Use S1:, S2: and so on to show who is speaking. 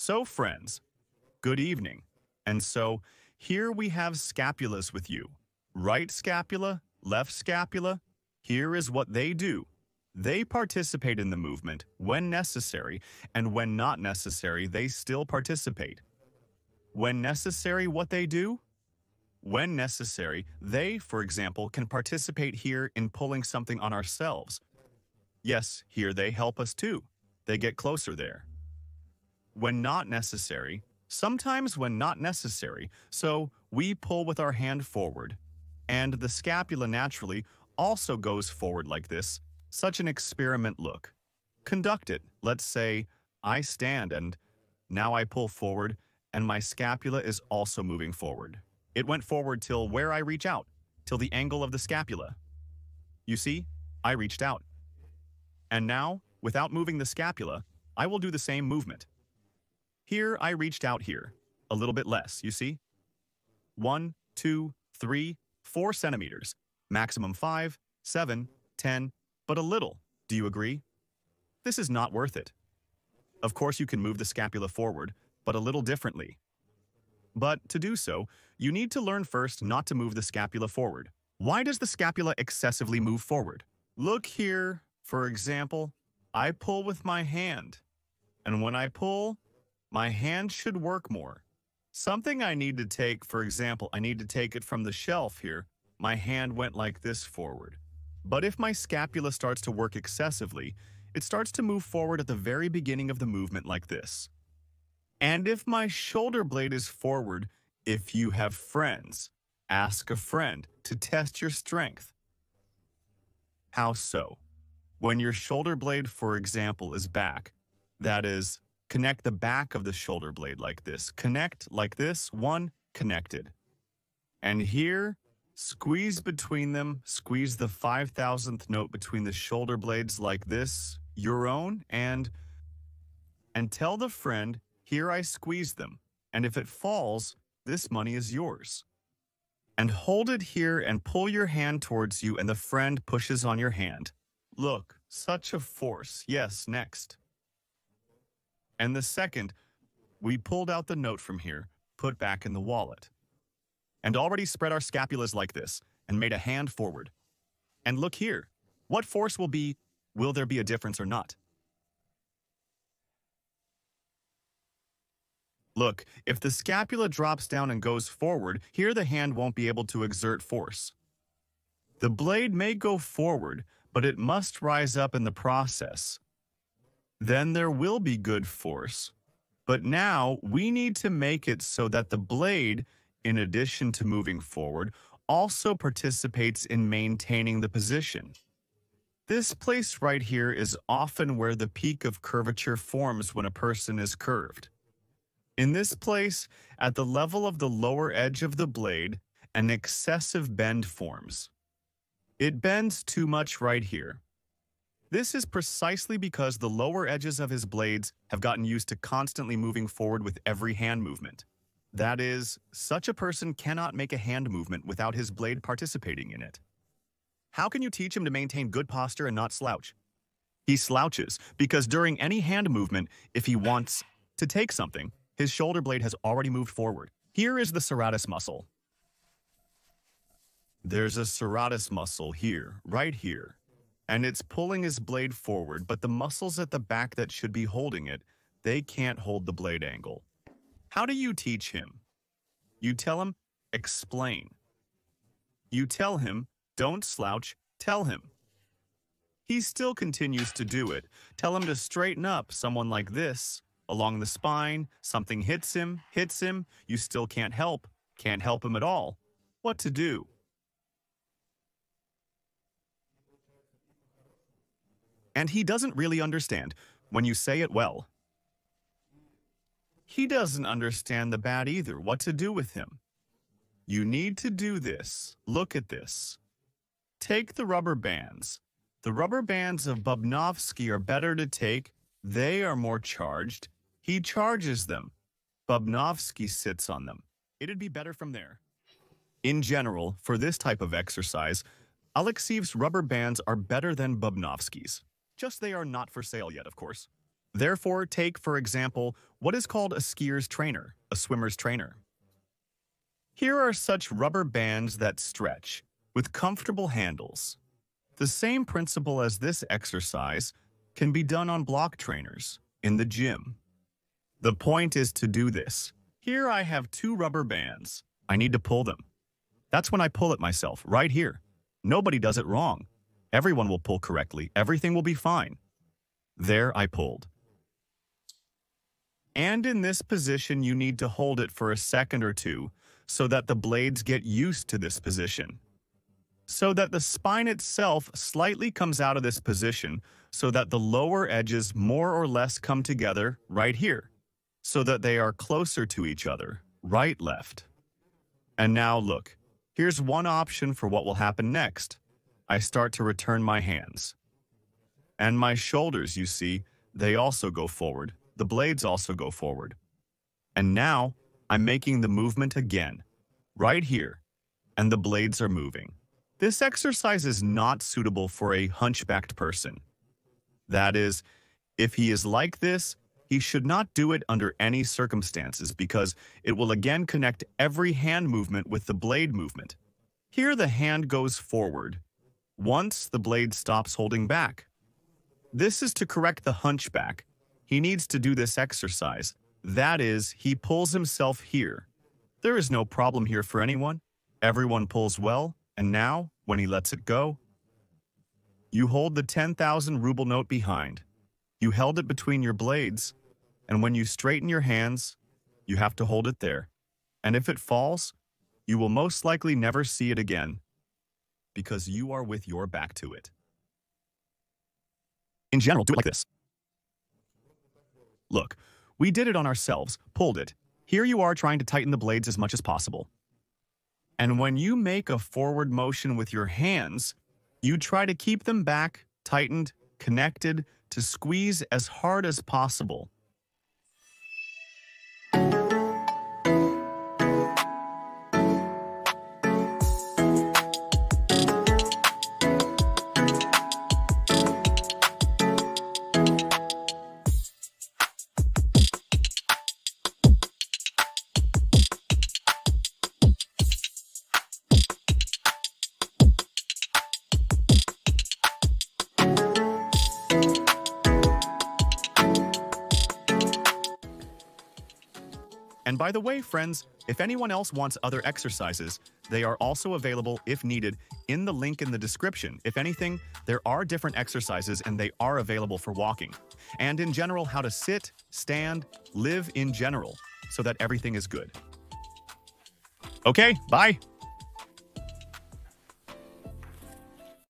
S1: So, friends, good evening. And so, here we have scapulas with you. Right scapula, left scapula. Here is what they do. They participate in the movement when necessary, and when not necessary, they still participate. When necessary, what they do? When necessary, they, for example, can participate here in pulling something on ourselves. Yes, here they help us too. They get closer there. When not necessary, sometimes when not necessary, so we pull with our hand forward, and the scapula naturally also goes forward like this. Such an experiment look. Conduct it. Let's say I stand and now I pull forward and my scapula is also moving forward. It went forward till where I reach out, till the angle of the scapula. You see, I reached out. And now, without moving the scapula, I will do the same movement. Here I reached out here, a little bit less, you see? 1, 2, 3, 4 centimeters, maximum 5, 7, 10, but a little. Do you agree? This is not worth it. Of course you can move the scapula forward, but a little differently. But to do so, you need to learn first not to move the scapula forward. Why does the scapula excessively move forward? Look here, for example, I pull with my hand. And when I pull, my hand should work more. Something I need to take, for example, I need to take it from the shelf here. My hand went like this forward. But if my scapula starts to work excessively, it starts to move forward at the very beginning of the movement like this. And if my shoulder blade is forward, if you have friends, ask a friend to test your strength. How so? When your shoulder blade, for example, is back, that is, connect the back of the shoulder blade like this. Connect like this, one, connected. And here, squeeze between them, squeeze the 5,000th note between the shoulder blades like this, your own, and tell the friend, here I squeeze them, and if it falls, this money is yours. And hold it here and pull your hand towards you and the friend pushes on your hand. Look, such a force. Yes, next. And the second, we pulled out the note from here, put back in the wallet. And already spread our scapulas like this, and made a hand forward. And look here, what force will there be a difference or not? Look, if the scapula drops down and goes forward, here the hand won't be able to exert force. The blade may go forward, but it must rise up in the process. Then there will be good force. But now we need to make it so that the blade, in addition to moving forward, also participates in maintaining the position. This place right here is often where the peak of curvature forms when a person is curved. In this place, at the level of the lower edge of the blade, an excessive bend forms. It bends too much right here. This is precisely because the lower edges of his blades have gotten used to constantly moving forward with every hand movement. That is, such a person cannot make a hand movement without his blade participating in it. How can you teach him to maintain good posture and not slouch? He slouches because during any hand movement, if he wants to take something, his shoulder blade has already moved forward. Here is the serratus muscle. There's a serratus muscle here, right here. And it's pulling his blade forward, but the muscles at the back that should be holding it, they can't hold the blade angle. How do you teach him? You tell him, explain. You tell him, don't slouch, tell him. He still continues to do it. Tell him to straighten up, someone like this, along the spine, something hits him, you still can't help him at all. What to do? And he doesn't really understand when you say it well. He doesn't understand the bad either, what to do with him. You need to do this. Look at this. Take the rubber bands. The rubber bands of Bubnovsky are better to take. They are more charged. He charges them. Bubnovsky sits on them. It'd be better from there. In general, for this type of exercise, Alekseev's rubber bands are better than Bubnovsky's. Just they are not for sale yet, of course. Therefore, take, for example, what is called a skier's trainer, a swimmer's trainer. Here are such rubber bands that stretch, with comfortable handles. The same principle as this exercise can be done on block trainers in the gym. The point is to do this. Here I have 2 rubber bands. I need to pull them. That's when I pull it myself, right here. Nobody does it wrong. Everyone will pull correctly. Everything will be fine. There I pulled. And in this position, you need to hold it for a second or two so that the blades get used to this position. So that the spine itself slightly comes out of this position so that the lower edges more or less come together right here, so that they are closer to each other, right, left. And now look, here's one option for what will happen next. I start to return my hands. And my shoulders, you see, they also go forward. The blades also go forward. And now I'm making the movement again, right here, and the blades are moving. This exercise is not suitable for a hunchbacked person. That is, if he is like this, he should not do it under any circumstances because it will again connect every hand movement with the blade movement. Here the hand goes forward, once the blade stops holding back. This is to correct the hunchback. He needs to do this exercise. That is, he pulls himself here. There is no problem here for anyone. Everyone pulls well, and now, when he lets it go, you hold the 10,000 ruble note behind. You held it between your blades, and when you straighten your hands, you have to hold it there. And if it falls, you will most likely never see it again, because you are with your back to it. In general, do it like this. Look, we did it on ourselves, pulled it. Here you are trying to tighten the blades as much as possible. And when you make a forward motion with your hands, you try to keep them back, tightened, connected, to squeeze as hard as possible. And by the way, friends, if anyone else wants other exercises, they are also available, if needed, in the link in the description. If anything, there are different exercises and they are available for walking. And in general, how to sit, stand, live in general, so that everything is good. Okay, bye!